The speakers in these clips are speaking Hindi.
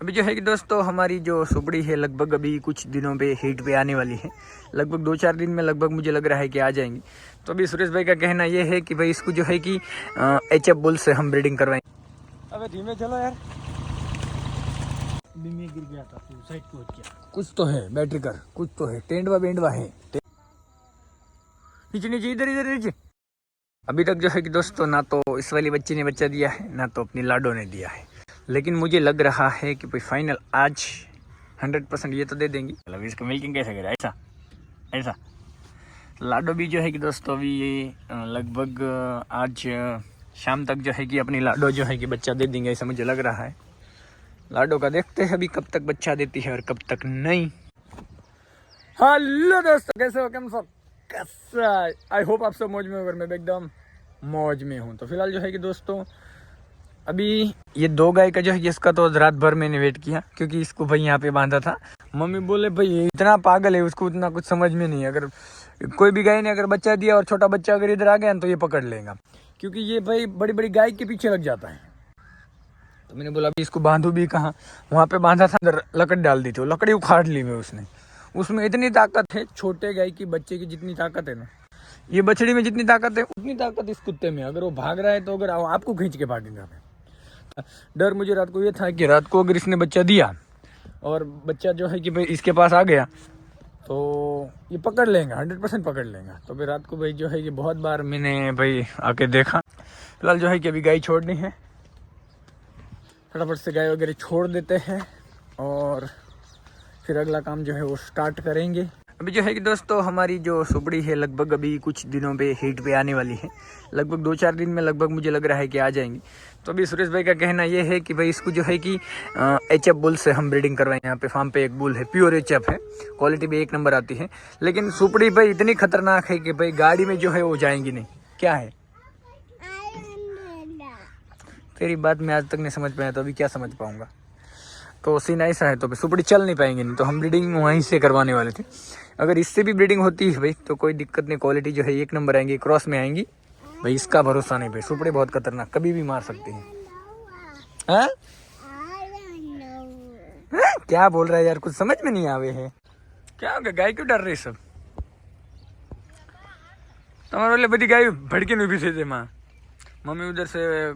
अभी जो है कि दोस्तों हमारी जो सुपड़ी है लगभग अभी कुछ दिनों पे हीट पे आने वाली है। लगभग 2-4 दिन में लगभग मुझे लग रहा है कि आ जाएंगी। तो अभी सुरेश भाई का कहना ये है कि भाई इसको जो है कि एचएफ बुल से हम ब्रीडिंग करवाएंगे। अबे धीमे चलो यार, बीमे गिर गया था तो साइड को हो गया। कुछ तो है बैटरी कर, कुछ तो है, टेंडवा है। नीचे नीचे इधर इधर नीचे। अभी तक जो है कि दोस्तों ना तो इस वाली बच्ची ने बच्चा दिया है ना तो अपनी लाडो ने दिया है, लेकिन मुझे लग रहा है कि भाई फाइनल आज 100% ये तो दे देंगी। मतलब इसको मिल्किंग कैसे करें, ऐसा ऐसा। लाडो भी जो है कि दोस्तों अभी ये लगभग आज शाम तक जो है कि अपनी लाडो जो है कि बच्चा दे देंगे, ऐसा मुझे लग रहा है। लाडो का देखते हैं अभी कब तक बच्चा देती है और कब तक नहीं। हेलो दोस्तों, कैसे हो, केम सब कैसा? आई होप आप सब मौज में हो, मैं भी एकदम मौज में हूँ। तो फिलहाल जो है कि दोस्तों अभी ये 2 गाय का जो है इसका तो रात भर मैंने वेट किया, क्योंकि इसको भाई यहाँ पे बांधा था। मम्मी बोले भाई ये इतना पागल है, उसको उतना कुछ समझ में नहीं है। अगर कोई भी गाय ने अगर बच्चा दिया और छोटा बच्चा अगर इधर आ गया तो ये पकड़ लेगा, क्योंकि ये भाई बड़ी बड़ी गाय के पीछे लग जाता है। तो मैंने बोला अभी इसको बांधू भी कहाँ, वहाँ पे बांधा था, अंदर लकड़ी डाल दी थी, वो लकड़ी उखाड़ ली मैं उसने। उसमें इतनी ताकत है, छोटे गाय की बच्चे की जितनी ताकत है ना, ये बछड़ी में जितनी ताकत है उतनी ताकत इस कुत्ते में। अगर वो भाग रहा है तो अगर आपको खींच के भागेगा। डर मुझे रात को ये था कि रात को अगर इसने बच्चा दिया और बच्चा जो है कि भाई इसके पास आ गया तो ये पकड़ लेंगे, 100% पकड़ लेंगे। तो फिर रात को भाई जो है कि बहुत बार मैंने भाई आके देखा। फिलहाल जो है कि अभी गाय छोड़नी है, फटाफट से गाय वगैरह छोड़ देते हैं और फिर अगला काम जो है वो स्टार्ट करेंगे। अभी जो है कि दोस्तों हमारी जो सुपड़ी है लगभग अभी कुछ दिनों पे हीट पे आने वाली है। लगभग 2-4 दिन में लगभग मुझे लग रहा है कि आ जाएंगी। तो अभी सुरेश भाई का कहना ये है कि भाई इसको जो है कि एचएफ बुल से हम ब्रीडिंग करवाएं। यहाँ पे फार्म पे एक बुल है, प्योर एचएफ है, क्वालिटी भी 1 नंबर आती है। लेकिन सुपड़ी भाई इतनी खतरनाक है कि भाई गाड़ी में जो है वो जाएंगी नहीं। क्या है तेरी बात मैं आज तक नहीं समझ पाया, तो अभी क्या समझ पाऊंगा। तो सीन ऐसा है, तो सुपड़ी चल नहीं पाएंगे, नहीं तो हम ब्रीडिंग वहीं से करवाने वाले थे। अगर इससे भी ब्रीडिंग होती है भाई तो कोई दिक्कत नहीं, क्वालिटी जो है 1 नंबर आएंगी, क्रॉस में आएंगी भाई, इसका भरोसा नहीं भाई। सुपड़ी बहुत खतरनाक, कभी भी मार सकती है। हाँ? क्या बोल रहा है यार, कुछ समझ में नहीं आवे है। क्या हो गया, गाय क्यों डर रही सब? तुम्हारे वाले बड़ी गाय भड़के नहीं भी थे माँ, मम्मी उधर से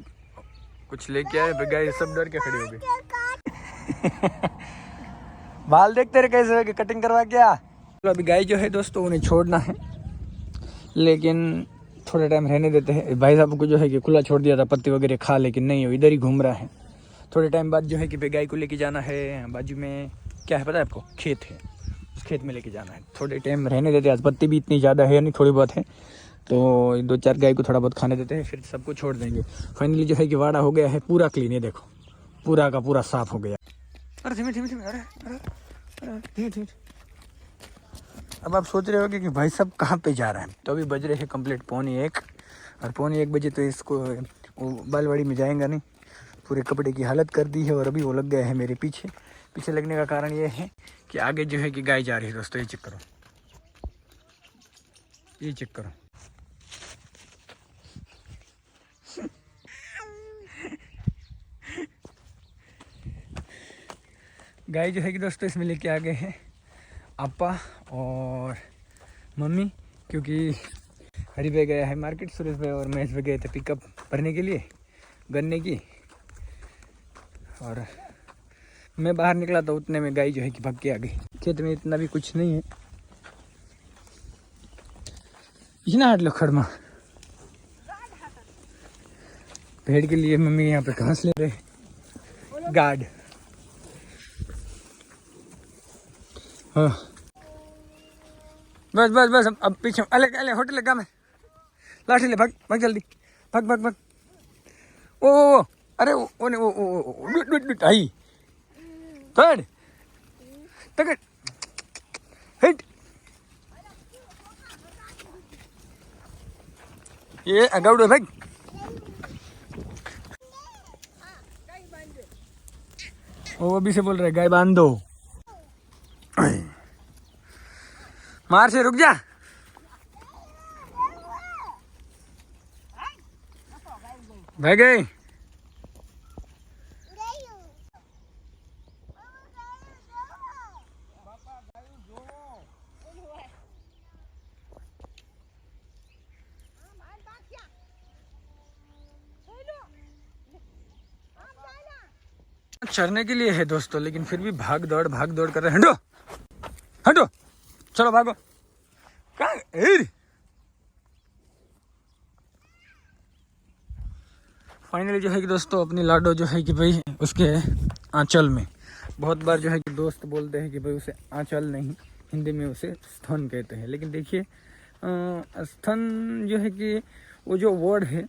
कुछ लेके आए, गाय सब डर के खड़ी हो गई। बाल देखते रहे कैसे हो, कटिंग करवा क्या। तो अभी गाय जो है दोस्तों उन्हें छोड़ना है, लेकिन थोड़ा टाइम रहने देते हैं। भाई साहब को जो है कि खुला छोड़ दिया था, पत्ती वगैरह खा, लेकिन नहीं, वो इधर ही घूम रहा है। थोड़े टाइम बाद जो है कि गाय को लेके जाना है, बाजू में क्या है पता है आपको, खेत है, उस खेत में लेके जाना है। थोड़े टाइम रहने देते हैं, आज पत्ती भी इतनी ज़्यादा है नहीं, थोड़ी बहुत है, तो 2-4 गाय को थोड़ा बहुत खाने देते हैं, फिर सबको छोड़ देंगे। फाइनली जो है कि वाड़ा हो गया है पूरा क्लीन, है देखो पूरा का पूरा साफ हो गया। अरे धीमे धीमे धीमे, अरे अरे अरे धीमे धीमे। अब आप सोच रहे होगे कि भाई साहब कहाँ पे जा रहा है। तो अभी बज रहे हैं कंप्लीट 1:45, और 1:45 बजे तो इसको वो बालवाड़ी में जाएगा नहीं, पूरे कपड़े की हालत कर दी है। और अभी वो लग गया है मेरे पीछे। पीछे लगने का कारण ये है कि आगे जो है कि गाय जा रही है दोस्तों, ये चेक करो, ये चेक करो। गाय जो है कि दोस्तों इसमें लेके आ गए हैं आपा और मम्मी, क्योंकि हरी भाई गया है मार्केट, सुरेश भाई और महेश भाई गए थे पिकअप भरने के लिए गन्ने की। और मैं बाहर निकला तो उतने में गाय जो है कि भाग के आ गई। खेत में इतना भी कुछ नहीं है, इतना हट लो खड़मा। भेड़ के लिए मम्मी यहाँ पे घास ले रहे, गार्ड। हाँ बस बस बस, अब पीछे अले अले होटल लगा में, लाठी ले, भाग भाग जल्दी, भाग भाग भाग। ओ अरे वो ने वो आई थर्ड तक हिट। ये अगाउड भाग। वो अभी से बोल रहे गाय बांध दो, मार से रुक जा। भाग गई। चरने के लिए है दोस्तों, लेकिन फिर भी भाग दौड़ कर रहे हैं। हटो हटो, चलो भागो। कहाँ फाइनली जो है कि दोस्तों अपनी लाडो जो है कि भाई उसके आंचल में, बहुत बार जो है कि दोस्त बोलते हैं कि भाई उसे आंचल नहीं, हिंदी में उसे स्तन कहते हैं। लेकिन देखिए स्तन जो है कि वो जो वर्ड है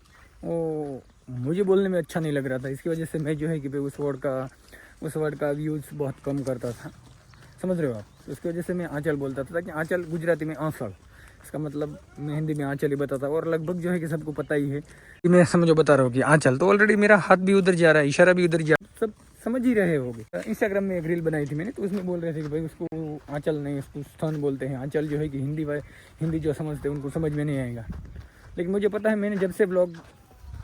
वो मुझे बोलने में अच्छा नहीं लग रहा था, इसकी वजह से मैं जो है कि भाई उस वर्ड का यूज़ बहुत कम करता था, समझ रहे हो आप। तो उसकी वजह से मैं आंचल बोलता था, ताकि आंचल गुजराती में आंचल, इसका मतलब मैं हिंदी में आंचल ही बताता। और लगभग जो है कि सबको पता ही है कि मैं समझो बता रहा हूँ कि आंचल, तो ऑलरेडी मेरा हाथ भी उधर जा रहा है, इशारा भी उधर जा रहा है, सब समझ ही रहे होगे। इंस्टाग्राम में एक रील बनाई थी मैंने, तो उसमें बोल रहे थे कि भाई उसको आंचल नहीं, उसको स्तन बोलते हैं। आंचल जो है कि हिंदी जो समझते हैं उनको समझ में नहीं आएगा। लेकिन मुझे पता है, मैंने जब से ब्लॉग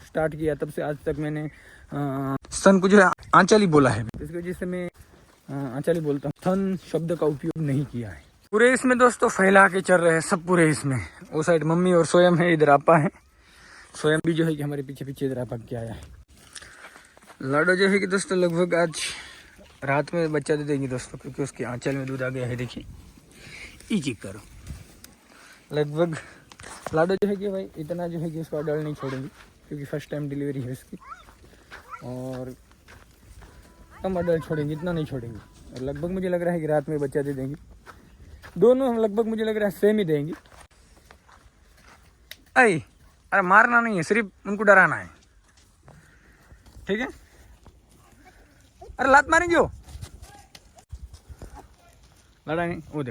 स्टार्ट किया तब से आज तक मैंने स्तन को जो है आंचल ही बोला है, इसकी वजह से मैं आंचल ही बोलता हूँ, स्तन शब्द का उपयोग नहीं किया है। पूरे इसमें दोस्तों फैला के चल रहे हैं सब पूरे इसमें। वो साइड मम्मी और स्वयं है, इधर आपा है, स्वयं भी जो है कि हमारे पीछे पीछे इधर आपा के आया है। लाडो जो है कि दोस्तों लगभग आज रात में बच्चा दे देंगी दोस्तों, क्योंकि उसके आंचल में दूध आ गया है। देखिए ये चेक करो, लगभग लाडो जो है कि भाई इतना जो है कि उसको अडल्ट नहीं छोड़ेंगी, क्योंकि फर्स्ट टाइम डिलीवरी है उसकी, और कम अडल्ट छोड़ेंगी, इतना नहीं छोड़ेंगी। और लगभग मुझे लग रहा है कि रात में बच्चा दे देंगी, दोनों लगभग मुझे लग रहा है सेम ही देंगी। अरे मारना नहीं है, सिर्फ उनको डराना है, ठीक है। अरे लात मारेंगे वो, लड़ा नहीं। वो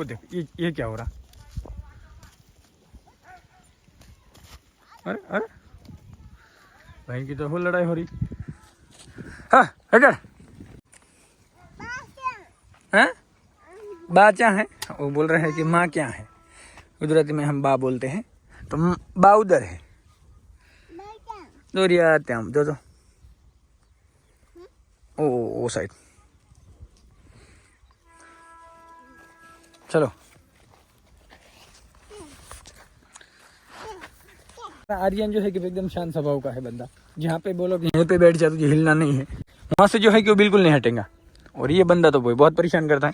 देखो ये क्या हो रहा। अरे भाई की तो हो लड़ाई हो रही। हाँ हैं बाचा है, वो बोल रहे हैं कि माँ क्या है, गुजराती में हम बा बोलते हैं, तो बा उधर है, दोरिया आते हम दो ओ साइड। चलो आर्यन जो है कि एकदम शांत स्वभाव का है बंदा, जहाँ पे बोलो कि यहीं पे बैठ जा, तुझे हिलना नहीं है, वहाँ से जो है कि वो बिल्कुल नहीं हटेगा। और ये बंदा तो बहुत परेशान करता है।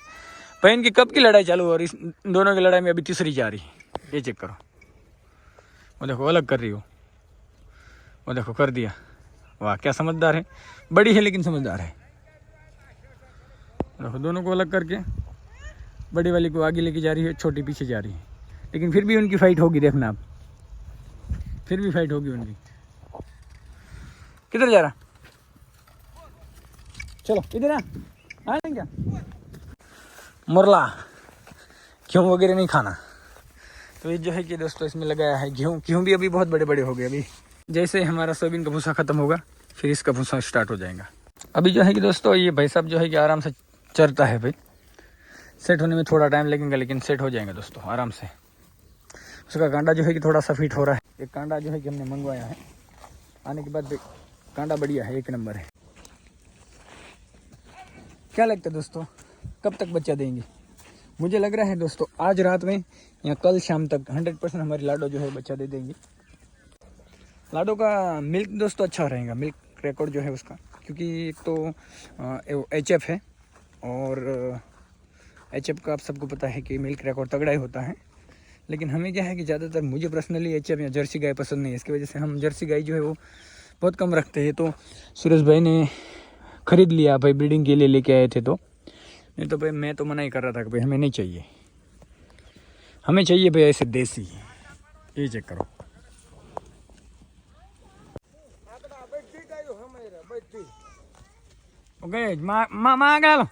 बहन की कब की लड़ाई चालू, और इस दोनों की लड़ाई में अभी तीसरी जा रही है। ये चेक करो, वो देखो अलग कर रही हो, वो देखो कर दिया। वाह क्या समझदार है, बड़ी है लेकिन समझदार है। देखो दोनों को अलग करके बड़ी वाली को आगे लेके जा रही है, छोटी पीछे जा रही है। लेकिन फिर भी उनकी फाइट होगी, देखना आप, फिर भी फाइट होगी उनकी। किधर जा रहा, चलो इधर आ क्या। मुरला गेहूँ वगैरह नहीं खाना। तो ये जो है कि दोस्तों इसमें लगाया है गेहूँ भी अभी बहुत बड़े बड़े हो गए। अभी जैसे हमारा सोयाबीन का भूसा खत्म होगा, फिर इसका भूसा स्टार्ट हो जाएगा। अभी जो है कि दोस्तों ये भाई साहब जो है कि आराम से चरता है। भाई सेट होने में थोड़ा टाइम लगेगा, लेकिन सेट हो जाएगा दोस्तों आराम से। उसका कांडा जो है कि थोड़ा सा फिट हो रहा है। एक कांडा जो है कि हमने मंगवाया है, आने के बाद कांडा बढ़िया है, एक नंबर है। क्या लगता है दोस्तों कब तक बच्चा देंगे? मुझे लग रहा है दोस्तों आज रात में या कल शाम तक 100% हमारी लाडो जो है बच्चा दे देंगी। लाडो का मिल्क दोस्तों अच्छा रहेगा, मिल्क रिकॉर्ड जो है उसका, क्योंकि एक तो HF है, और HF का आप सबको पता है कि मिल्क रिकॉर्ड तगड़ा ही होता है। लेकिन हमें क्या है कि ज़्यादातर मुझे पर्सनली HF या जर्सी गाय पसंद नहीं है, इसकी वजह से हम जर्सी गाय जो है वो बहुत कम रखते हैं। तो सुरेश भाई ने ख़रीद लिया भाई, ब्रीडिंग के लिए लेके आए थे। तो नहीं तो भाई मैं तो मना ही कर रहा था कि भाई हमें नहीं चाहिए, हमें चाहिए भाई ऐसे देसी। ये चेक करो, ओके माँ क्या लो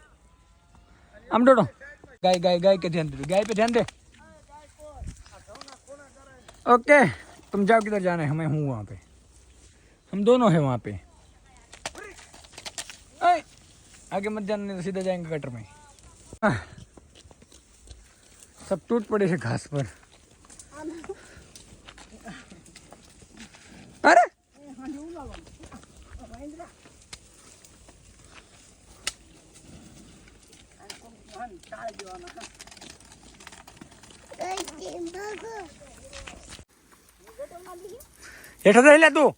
हम डोडो गाय के ध्यान दे, गाय पे ध्यान दे। ओके तुम जाओ, किधर जाना है, हमें हूँ वहाँ पे, हम दोनों हैं वहाँ पे। आगे मत जाने तो सीधा जाएंगे गटर में। सब टूट पड़े हैं घास पर। अरे हेठा ले तू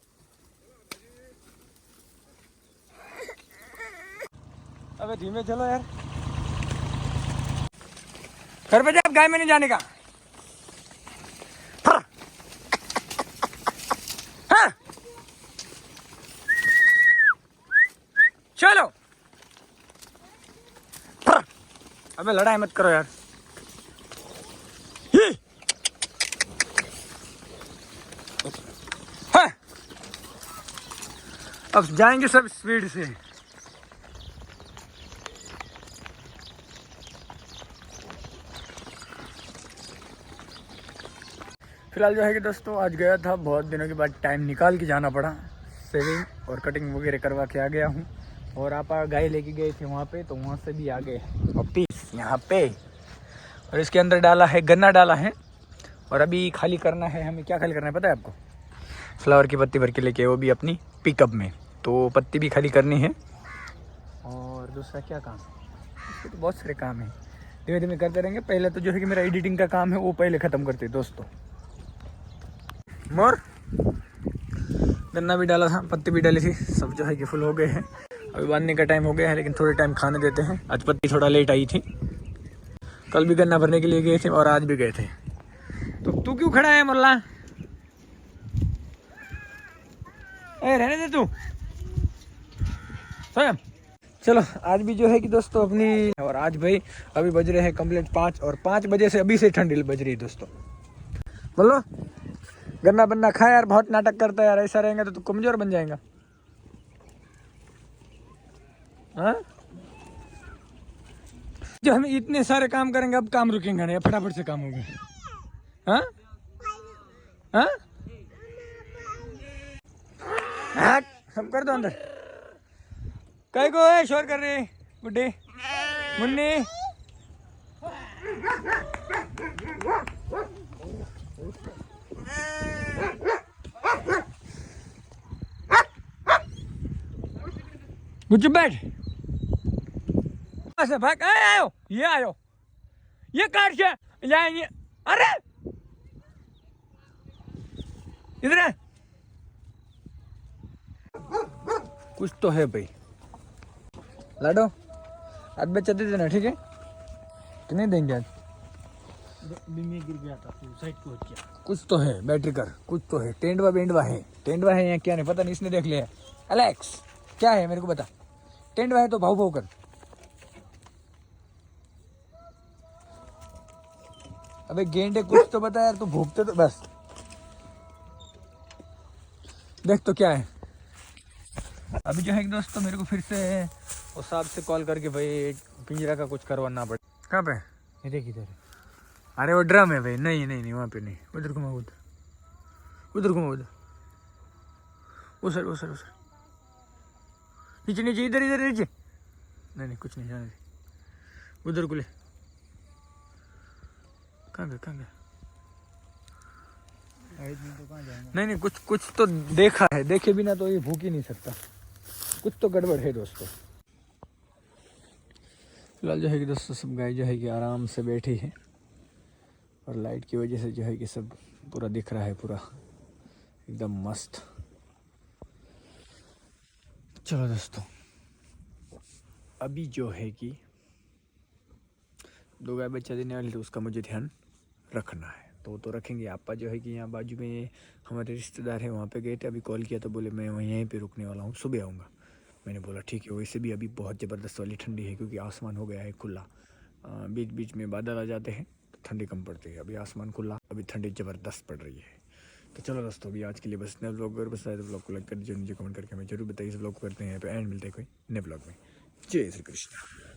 अबे धीमे चलो यार, घर पे जा, गाय में नहीं जाने का। हाँ। चलो, अबे लड़ाई मत करो यार। हाँ। अब जाएंगे सब स्पीड से। फिलहाल जो है कि दोस्तों आज गया था, बहुत दिनों के बाद टाइम निकाल के जाना पड़ा, सेविंग और कटिंग वगैरह करवा के आ गया हूँ। और आप गाय लेके गए थे वहाँ पे, तो वहाँ से भी आ गए वापिस यहाँ पे। और इसके अंदर डाला है, गन्ना डाला है, और अभी खाली करना है हमें। क्या खाली करना है पता है आपको? फ्लावर की पत्ती भर के लेके, वो भी अपनी पिकअप में। तो पत्ती भी खाली करनी है। और दूसरा क्या काम है? तो बहुत सारे काम है, धीमे धीमे करते रहेंगे। पहले तो जो है कि मेरा एडिटिंग का काम है, वो पहले ख़त्म करते दोस्तों। मोर गन्ना भी डाला था, पत्ती भी डाली थी, सब जो है कि फुल हो गए हैं। अभी बांधने का टाइम हो गया है, लेकिन थोड़े टाइम खाने देते हैं। आज पत्ती थोड़ा लेट आई थी, कल भी गन्ना भरने के लिए गए थे और आज भी गए थे। तो तू क्यों खड़ा है मुल्ला? ए रहने दे तू, स्वयं। चलो आज भी जो है कि दोस्तों अपनी, और आज भाई अभी बज रहे हैं कंप्लीट 5, और 5 बजे से अभी से ठंडी बज रही है दोस्तों। बोलो, गन्ना बन्ना खा यार, बहुत नाटक करता है यार। ऐसा रहेगा तो तू कमजोर बन जाएगा। हाँ, जो हम इतने सारे काम करेंगे, अब काम रुकेंगे नहीं, फटाफट से काम होगा। हाँ हाँ हाँ, सब कर दो अंदर। कई को है शोर कर रही बुड्ढी मुन्नी? चुप बैठ, ऐसे भाग। आयो, ये आयो, ये काट से जाएंगे। अरे इधर है, कुछ तो है भाई। लाडो आज बच्चा दे देना, ठीक है? कि नहीं देंगे आज? मैं गिर गया था तो साइड को हट गया। कुछ तो है, बैटरी कर, कुछ तो है। टेंडवा बेंडवा है, टेंडवा है या क्या नहीं पता नहीं, इसने देख लिया। अलेक्स क्या है मेरे को बता, टेंडवा है तो भाव भाव कर। अबे गेंडे कुछ तो बता यार, तू भूखते तो बस। देख तो क्या है। अभी जो है दोस्तों मेरे को फिर से उस साहब से कॉल करके भाई पिंजरा का कुछ करवाना पड़े। कहाँ पे? ये देख इधर। अरे वो ड्रम है भाई। नहीं नहीं नहीं, वहाँ पे नहीं, उधर घुमा, उधर घुमा, उधर वो सर, वो सर, वो सर, नीचे नीचे, इधर इधर नीचे। नहीं नहीं कुछ नहीं, जाने दे, उधर को ले। कहाँ गया, कहाँ गया? तो कहाँ जाएंगे? नहीं नहीं, कुछ कुछ तो देखा है, देखे बिना तो ये भूख ही नहीं सकता। कुछ तो गड़बड़ है दोस्तों। फिलहाल जो है कि दोस्तों सब गाय जो है कि आराम से बैठी है, और लाइट की वजह से जो है कि सब पूरा दिख रहा है, पूरा एकदम मस्त। चलो दोस्तों, अभी जो है कि 2 गाय बच्चा देने वाली, तो उसका मुझे ध्यान रखना है। तो रखेंगे। आपा जो है कि यहाँ बाजू में हमारे रिश्तेदार है, वहाँ पे गए थे। अभी कॉल किया तो बोले मैं यहीं पे रुकने वाला हूँ, सुबह आऊँगा। मैंने बोला ठीक है। वैसे भी अभी बहुत ज़बरदस्त वाली ठंडी है, क्योंकि आसमान हो गया है खुला। बीच बीच में बादल आ जाते हैं तो ठंडी कम पड़ती है। अभी आसमान खुला, अभी ठंडी ज़बरदस्त पड़ रही है। तो चलो दोस्तों, अभी आज के लिए बस नए ब्लॉग, अगर बस आए तो ब्लॉग को लाइक कर दीजिए, नीचे कमेंट करके हमें जरूर बताइए इस ब्लॉग को करते हैं यहाँ पे एंड। मिलते हैं कोई नए ब्लॉग में। जय श्री कृष्ण।